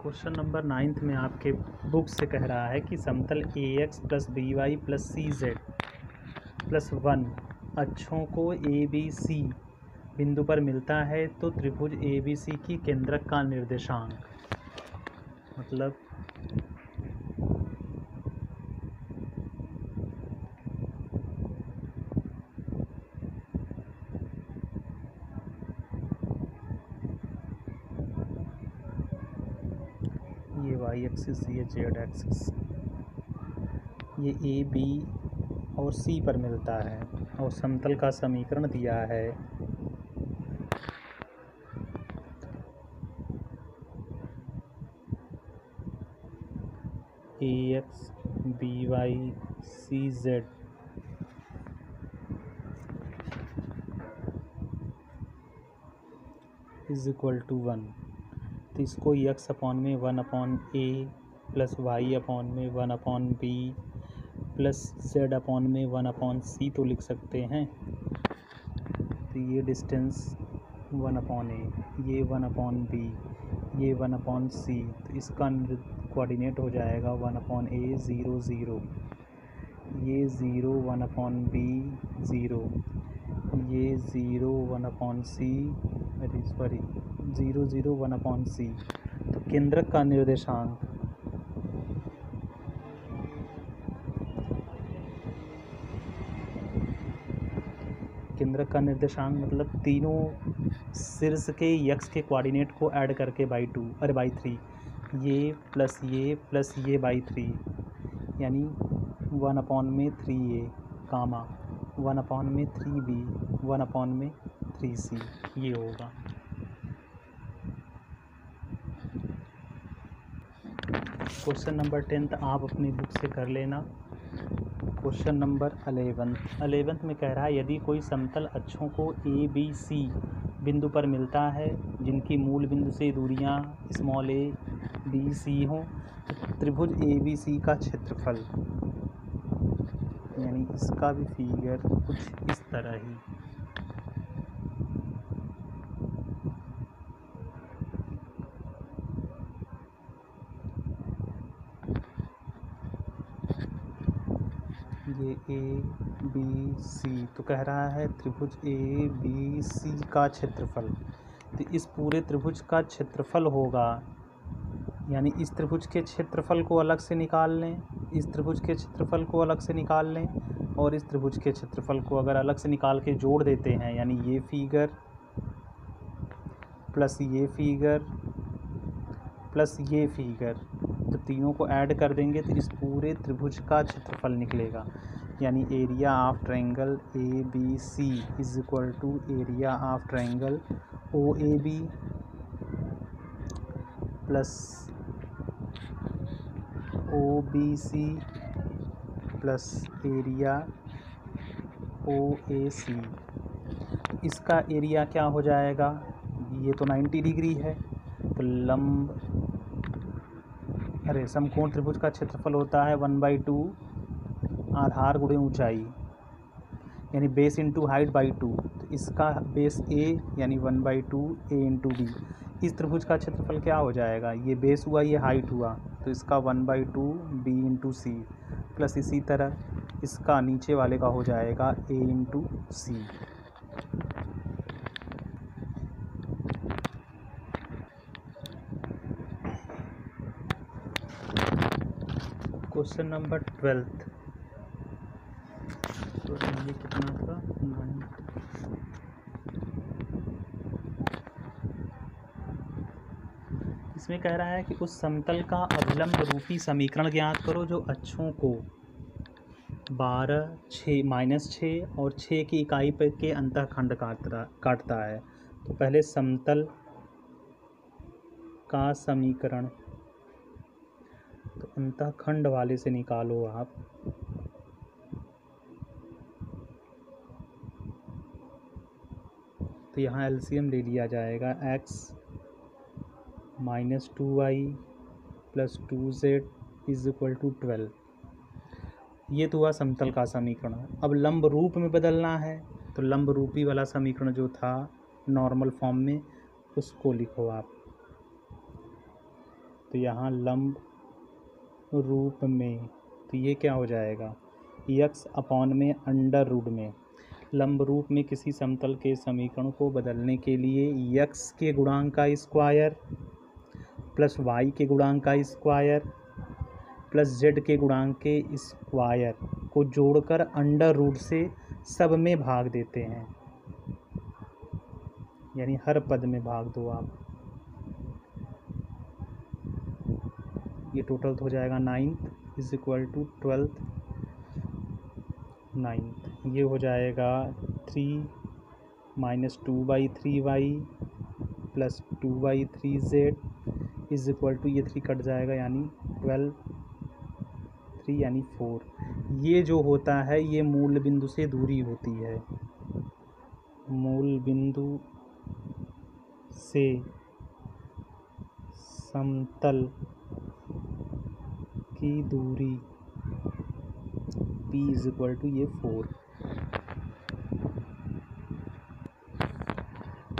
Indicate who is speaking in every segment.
Speaker 1: Question number 9 में आपके book से कह रहा है कि समतल AX + BY + CZ + 1 अक्षों को ABC बिंदु पर मिलता है तो त्रिभुज ABC की केंद्रक का निर्देशांक मतलब ये y एक्सिस ये z एक्सिस ये A B और C पर मिलता है और समतल का समीकरण दिया है AX BY CZ = 1। तो इसको x/1/a + y/1/b + z/1/c तो लिख सकते हैं। तो ये डिस्टेंस 1/a, ये 1/b, ये 1/c, तो इसका कोऑर्डिनेट हो जाएगा 1/a 0 0, ये 0 1/b 0, ये 0 1/c, 0 0 1/c। तो केंद्रक का निर्देशांक मतलब तीनों शीर्ष के x के कोऑर्डिनेट को ऐड करके बाई 3, ये प्लस ये बाई 3 यानी 1/3a कामा 1/3b 1/3c ये होगा। क्वेश्चन नंबर 10 आप अपनी बुक से कर लेना। क्वेश्चन नंबर 11 में कह रहा है यदि कोई समतल अक्षों को ABC बिंदु पर मिलता है जिनकी मूल बिंदु से दूरियां a b c हों तो त्रिभुज ABC का क्षेत्रफल यानी इसका भी फिगर कुछ इस तरह ही ये ABC तो कह रहा है त्रिभुज ABC का क्षेत्रफल। तो इस पूरे त्रिभुज का क्षेत्रफल होगा यानी इस त्रिभुज के क्षेत्रफल को अलग से निकाल लें, इस त्रिभुज के क्षेत्रफल को अलग से निकाल लें और इस त्रिभुज के क्षेत्रफल को अगर अलग से निकाल के जोड़ देते हैं यानी ये फिगर प्लस ये फिगर प्लस ये फिगर तो तीनों को ऐड कर देंगे तो इस पूरे त्रिभुज का क्षेत्रफल निकलेगा यानी area of triangle ABC = area of triangle OAB plus OBC plus area OAC। इसका एरिया क्या हो जाएगा, ये तो 90 डिग्री है तो समकोण त्रिभुज का क्षेत्रफल होता है 1/2 आधार गुणे ऊंचाई यानी बेस इंटू हाइट बाई 2। तो इसका बेस A यानी 1/2 A इंटू B। इस त्रिभुज का क्षेत्रफल क्या हो जाएगा, ये बेस हुआ ये हाइट हुआ तो इसका 1/2 B इंटू C प्लस इसी तरह इसका नीचे वाले का हो जाएगा A into C। Question number 12 तो ये कितना था 9। इसमें कह रहा है कि उस समतल का अभिलंब रूपी समीकरण ज्ञात करो जो अक्षों को 12 -6 और 6 की इकाई पर के अंतःखंड काटता है। तो पहले समतल का समीकरण तो अंतःखंड वाले से निकालो आप। तो यहाँ एलसीएम ले लिया जाएगा x - 2y + 2z = 12। ये तो हुआ समतल का समीकरण। अब लंब रूप में बदलना है तो लंब रूपी वाला समीकरण जो था नॉर्मल फॉर्म में उसको लिखो आप। तो यहाँ लंब रूप में, तो ये क्या हो जाएगा, यक्स अपॉन में अंडर रूट में। लंब रूप में किसी समतल के समीकरण को बदलने के लिए यक्स के गुणांक का स्क्वायर प्लस वाई के गुणांक का स्क्वायर प्लस जेड के गुणांक के स्क्वायर को जोड़कर अंडर रूट से सब में भाग देते हैं, यानी हर पद में भाग दो आप। ये टोटल हो जाएगा 9th is equal to 12th 9th। ये हो जाएगा 3 minus 2/3y plus 2/3z is equal to, ये 3 कट जाएगा यानी 12 3 यानी 4। ये जो होता है ये मूल बिंदु से दूरी होती है, मूल बिंदु से समतल की दूरी p इज इक्वल टू ये 4।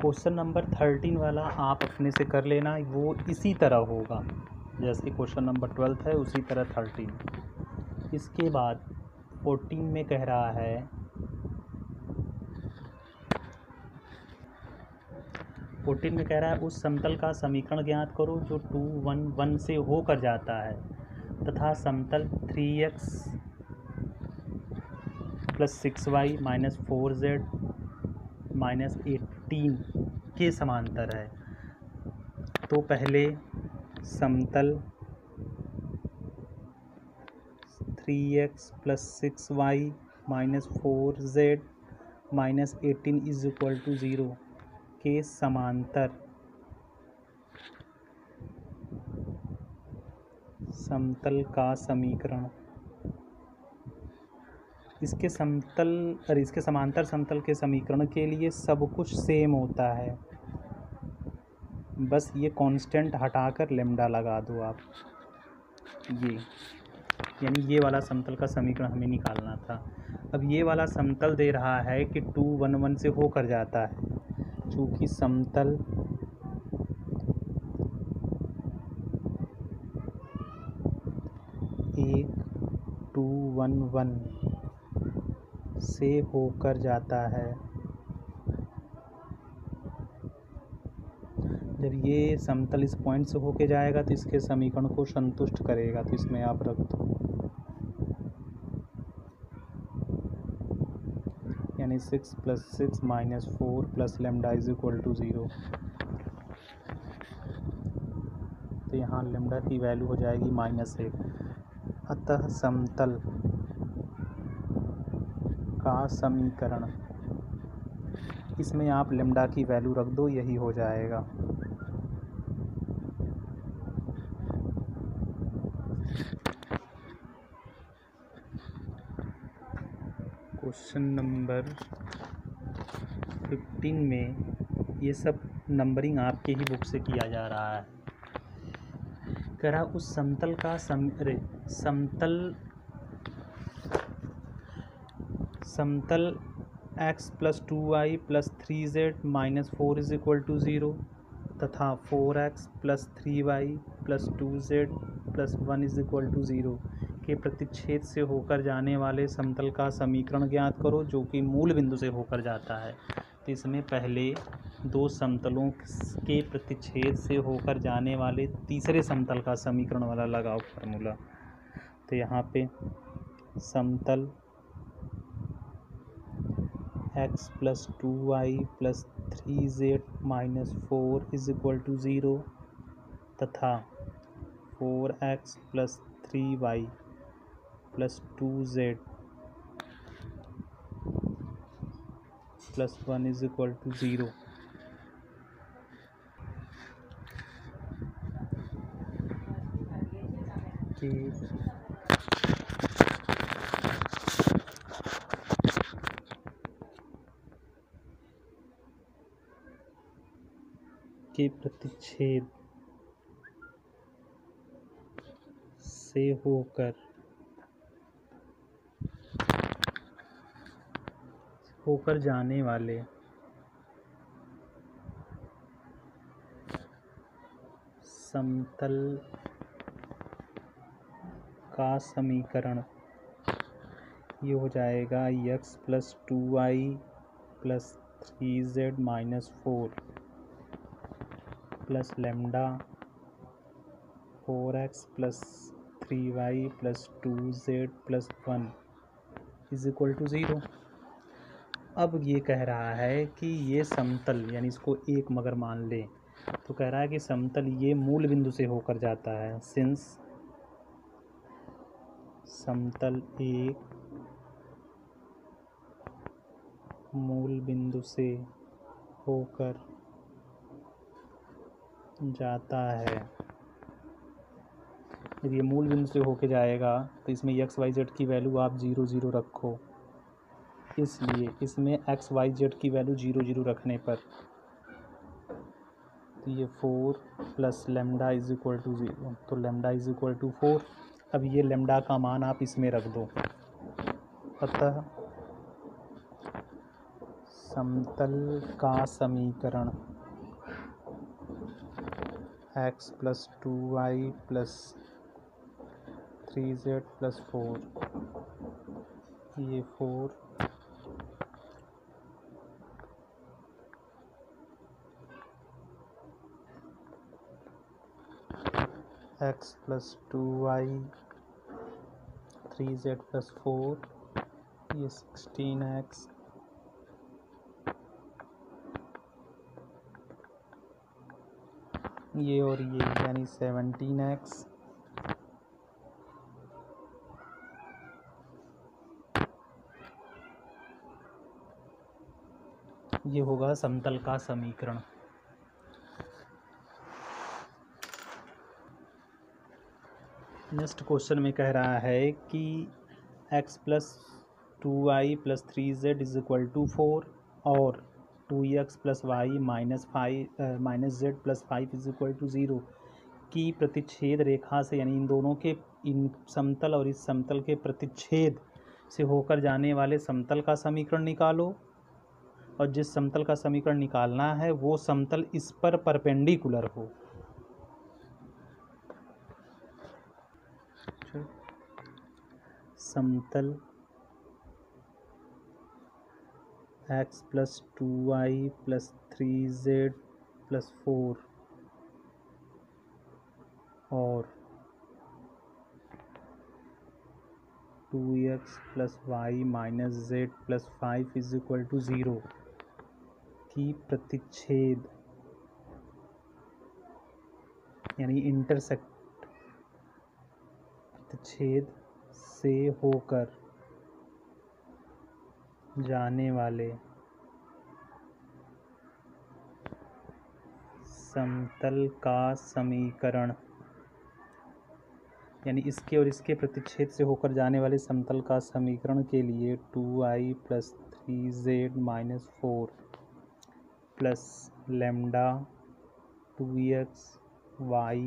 Speaker 1: क्वेश्चन नंबर 13 वाला आप अपने से कर लेना, वो इसी तरह होगा जैसे क्वेश्चन नंबर 12 है उसी तरह 13। इसके बाद 14 में कह रहा है, 14 में कह रहा है उस समतल का समीकरण ज्ञात करो जो 2 1 1 से होकर जाता है तथा समतल 3x plus 6y minus 4z minus 18 के समांतर है। तो पहले समतल 3x plus 6y minus 4z minus 18 is equal to 0 के समांतर समतल का समीकरण, इसके समांतर समतल के समीकरण के लिए सब कुछ सेम होता है, बस ये कांस्टेंट हटाकर लेम्डा लगा दो आप। ये यानी ये वाला समतल का समीकरण हमें निकालना था। अब ये वाला समतल दे रहा है कि 2 1 1 से होकर जाता है, चूँकि समतल एक 2 1 1 से होकर जाता है। जब ये समतल इस पॉइंट से होके जाएगा तो इसके समीकरण को संतुष्ट करेगा, तो इसमें आप रख दो, यानी 6 plus 6 minus 4 plus lambda is equal to 0। तो यहाँ लेम्डा की वैल्यू हो जाएगी -1। अतः समतल का समीकरण, इसमें आप लेम्डा की वैल्यू रख दो, यही हो जाएगा। क्वेश्चन नंबर 15 में ये सब नंबरिंग आपके ही बुक से किया जा रहा है। कह रहा उस समतल का समतल x plus 2y plus 3z minus 4 is equal to 0 तथा 4x plus 3y plus 2z plus 1 is equal to 0 के प्रतिच्छेद से होकर जाने वाले समतल का समीकरण ज्ञात करो जो कि मूल बिंदु से होकर जाता है। तो इसमें पहले दो समतलों के प्रतिच्छेद से होकर जाने वाले तीसरे समतल का समीकरण वाला लगाओ फार्मूला। तो यहाँ पे समतल x plus 2y plus 3z minus 4 is equal to 0 तथा 4x plus 3y plus 2z plus 1 is equal to 0 के प्रतिच्छेद से होकर जाने वाले समतल का समीकरण ये हो जाएगा x plus 2y plus 3z minus 4 plus lambda 4x plus 3y plus 2z plus 1 is equal to 0। अब ये कह रहा है कि ये समतल, यानी इसको एक मगर मान ले, तो कह रहा है कि समतल ये मूल बिंदु से होकर जाता है। सिंस समतल एक मूल बिंदु से होकर जाता है, जब ये मूल बिंदु से होके जाएगा तो इसमें एक्स वाई जेड की वैल्यू आप 0 0 रखो, इसलिए इसमें एक्स वाई जेड की वैल्यू 0 0 रखने पर तो ये 4 plus lambda is equal to 0, तो लेमडा इज इक्वल टू 4। अब ये लेमडा का मान आप इसमें रख दो। अतः समतल का समीकरण x plus 2y plus 3z plus 4, ये 4 x plus 2y 3z plus 4, ये 16x ये और ये यानी 17x ये होगा समतल का समीकरण। नेक्स्ट क्वेश्चन में कह रहा है कि x plus 2y plus 3z is equal to 4 और 2x plus y minus z plus 5 is equal to 0 की प्रतिच्छेद रेखा से, यानी इन दोनों के, इन समतल और इस समतल के प्रतिच्छेद से होकर जाने वाले समतल का समीकरण निकालो, और जिस समतल का समीकरण निकालना है वो समतल इस पर परपेंडिकुलर हो। समतल x plus 2y plus 3z plus 4 और 2x plus y minus z plus 5 is equal to 0 की प्रतिच्छेद, यानी इंटरसेक्ट, प्रतिच्छेद से होकर जाने वाले समतल का समीकरण, यानी इसके और इसके प्रतिच्छेद से होकर जाने वाले समतल का समीकरण के लिए 2i plus 3z minus 4 plus lambda 2x y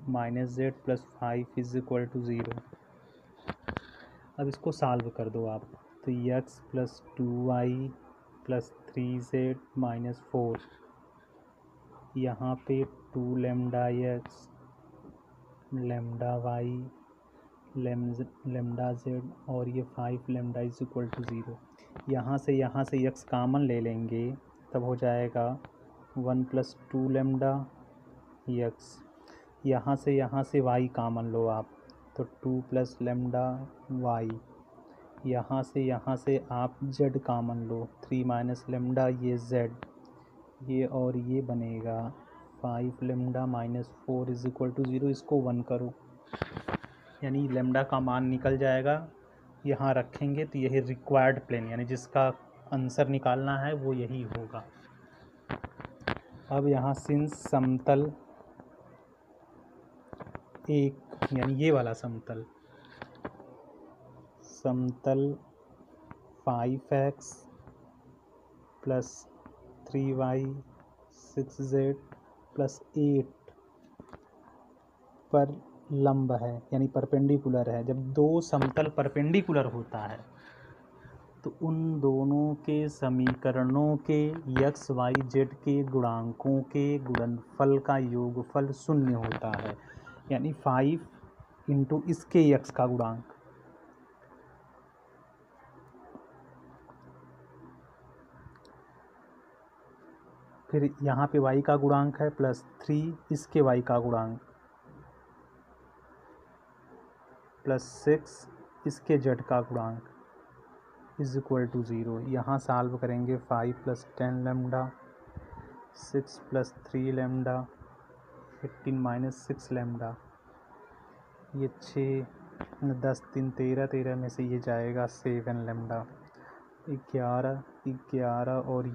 Speaker 1: minus z plus 5 is equal to 0। अब इसको सॉल्व कर दो आप, तो x plus 2y plus 3z minus 4, यहाँ पे 2 lambda x lambda y lambda z और ये 5 लेमडा इज इक्वल टू 0। यहाँ से x कामन ले लेंगे, तब हो जाएगा 1 प्लस 2 लेमडा x, यहाँ से y कामन लो आप, तो 2 प्लस लेमडा y, यहाँ से आप z कामन लो, 3 माइनस लेमडा ये z, ये और ये बनेगा 5 lambda minus 4 is equal to 0। इसको 1 करो, यानी लेमडा का मान निकल जाएगा, यहाँ रखेंगे तो यही रिक्वायर्ड प्लेन, यानी जिसका आंसर निकालना है वो यही होगा। अब यहाँ सिंस समतल एक, यानी ये वाला समतल, समतल 5x plus 3y 6z plus 8 पर लंब है, यानी परपेंडिकुलर है। जब दो समतल परपेंडिकुलर होता है तो उन दोनों के समीकरणों के x y z के गुणांकों के गुणनफल का योगफल शून्य होता है, यानी 5 इंटू इसके x का गुणांक। फिर यहाँ पे y का गुणांक है +3 इसके y का गुणांक +6 इसके z का गुणांक इज इक्वल टू 0। यहाँ सॉल्व करेंगे 5 + 10 लैम्डा 6 + 3 लैम्डा 18 - 6 लैम्डा, ये 6 10 3 13 13 में से ये जाएगा 7 लैम्डा 11 11 और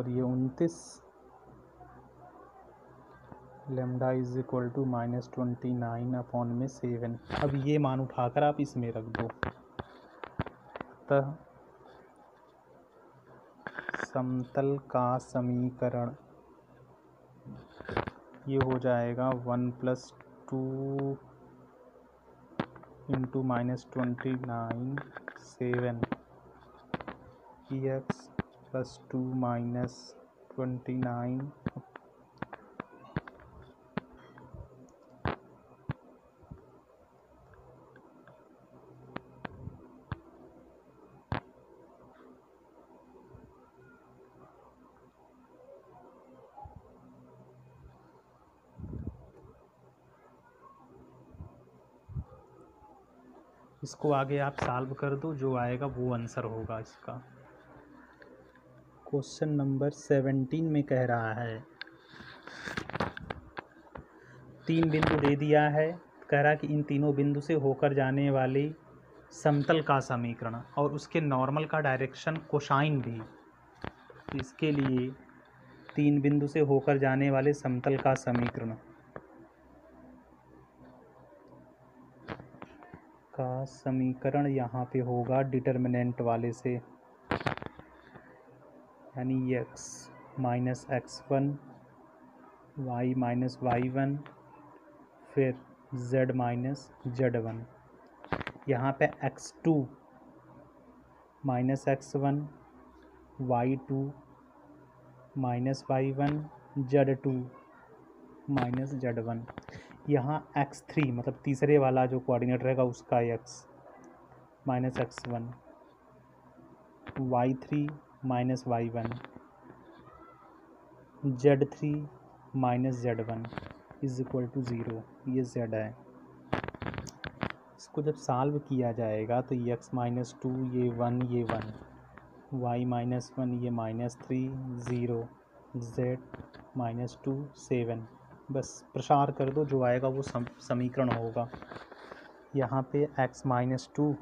Speaker 1: ये 29 लैम्डा इज इक्वल टू -29/7। अब ये मान उठाकर आप इसमें रख दो। अतः समतल का समीकरण ये हो जाएगा 1 + 2 इंटू -29 7 x + 2 - 29 इसको आगे आप सॉल्व कर दो, जो आएगा वो आंसर होगा इसका। क्वेश्चन नंबर 17 में कह रहा है 3 बिंदु दे दिया है, कह रहा है कि इन तीनों बिंदु से होकर जाने वाले समतल का समीकरण और उसके नॉर्मल का डायरेक्शन कोसाइन भी। इसके लिए 3 बिंदु से होकर जाने वाले समतल का समीकरण यहाँ पे होगा डिटर्मिनेंट वाले से, यानी x - x1 y - y1 फिर z - z1। यहाँ पे x2 - x1 y2 - y1 z2 - z1। यहाँ x3 मतलब तीसरे वाला जो कोऑर्डिनेट रहेगा उसका x - x1 y3 - y1 z3 - z1 is equal to 0। ये z है। इसको जब सॉल्व किया जाएगा तो x - 2 ये 1 ये 1 y - 1 ये -3 0 z - 2 7। बस प्रसार कर दो, जो आएगा वो समीकरण होगा। यहाँ पे x - 2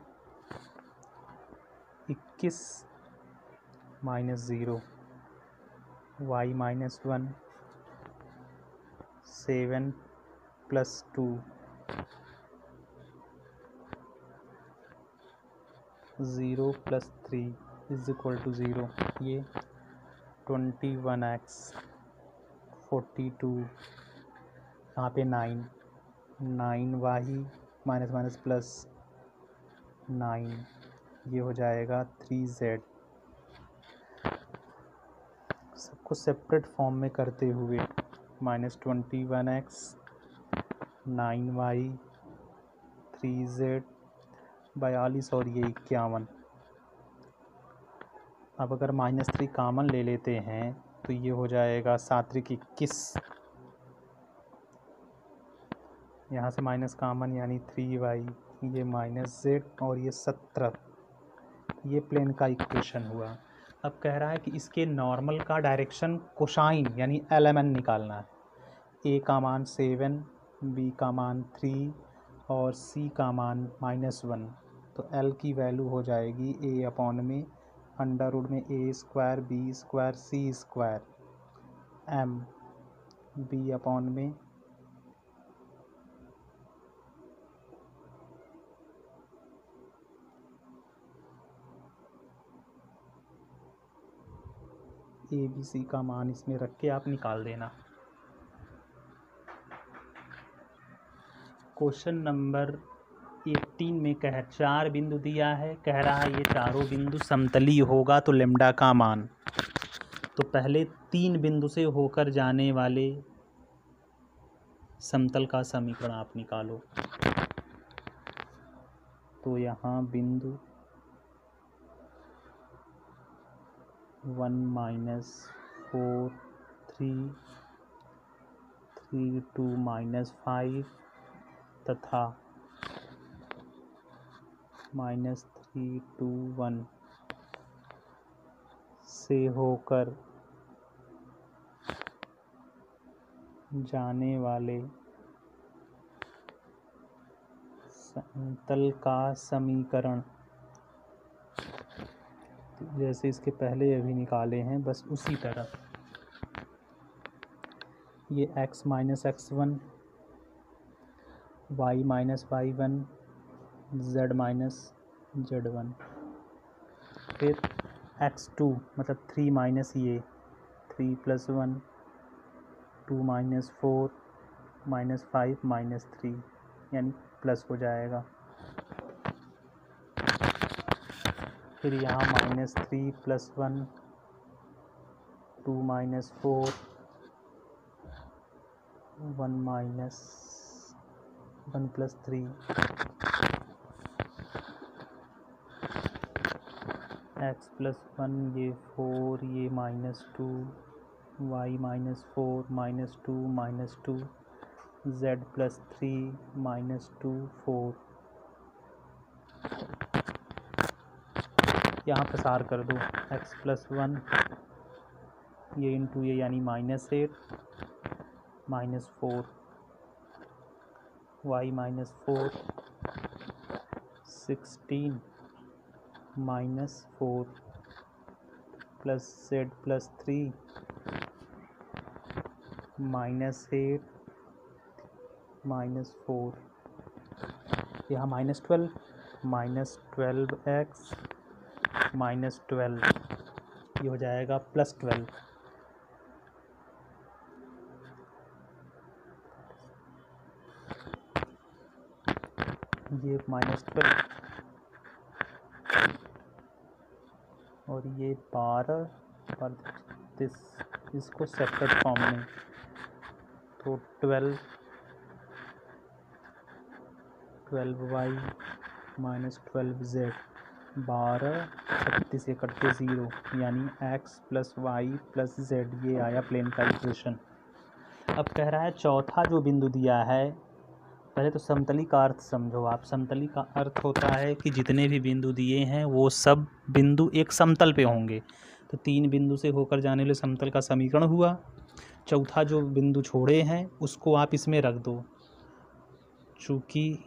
Speaker 1: 21 -0 y - 1 7 + 2 0 + 3 is equal to 0। ये 21x 42 यहाँ पे 9 y माइनस प्लस 9 ये हो जाएगा 3z। सबको सेपरेट फॉर्म में करते हुए -21x 9y 3z 42 और ये 51। अब अगर -3 कॉमन ले लेते हैं तो ये हो जाएगा 7 × 21। यहाँ से माइनस कॉमन यानी 3y ये -z और ये 17। ये प्लेन का इक्वेशन हुआ। अब कह रहा है कि इसके नॉर्मल का डायरेक्शन कोसाइन यानी LMN निकालना है। a का मान 7, b का मान 3 और c का मान -1। तो l की वैल्यू हो जाएगी a/में √a² b² c² m b/में ABC का मान इसमें रख के आप निकाल देना। क्वेश्चन नंबर 18 में 4 बिंदु दिया है, कह रहा है ये चारों बिंदु समतली होगा तो लैम्डा का मान। तो पहले 3 बिंदु से होकर जाने वाले समतल का समीकरण आप निकालो। तो यहाँ बिंदु 1 -4 3 3 2 -5 तथा -3 2 1 से होकर जाने वाले समतल का समीकरण, जैसे इसके पहले अभी निकाले हैं बस उसी तरह। ये x - x1 y - y1 z - z1, फिर x2 मतलब 3 माइनस ये 3 + 1 2 - 4 -5 -3 यानी प्लस हो जाएगा। फिर यहाँ -3 + 1 2 - 4 1 + 3 x + 1 ये 4 ये -2 y - 4 -2 -2 z + 3 -2 4। यहाँ प्रसार कर दो x + 1 ये इंटू ये यानी -8 -4 y - 4 16 -4 प्लस z + 3 -8 -4। यहाँ -12 -12x -12 ये हो जाएगा +12। ये -12 और ये 12 और 33, इसको सेपरेट फॉर्म में, तो 12y -12z 12 36 से कटते 0 यानी x + y + z ये आया प्लेन का इक्वेशन। अब कह रहा है चौथा जो बिंदु दिया है, पहले तो समतली का अर्थ समझो आप। समतली का अर्थ होता है कि जितने भी बिंदु दिए हैं वो सब बिंदु एक समतल पे होंगे। तो 3 बिंदु से होकर जाने वाले समतल का समीकरण हुआ। चौथा जो बिंदु छोड़े हैं उसको आप इसमें रख दो, चूँकि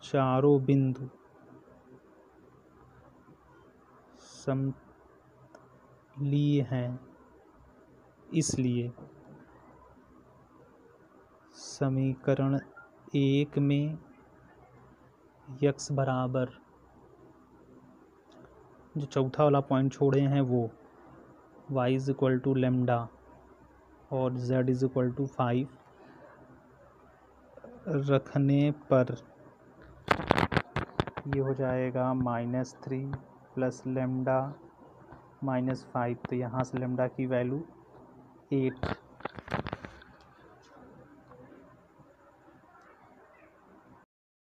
Speaker 1: चारों बिंदु समतलीय हैं, इसलिए समीकरण 1 में x बराबर जो चौथा वाला पॉइंट छोड़े हैं वो y = लैम्डा और z = 5 रखने पर ये हो जाएगा -3 + लैम्डा -5। तो यहाँ से लैम्डा की वैल्यू 8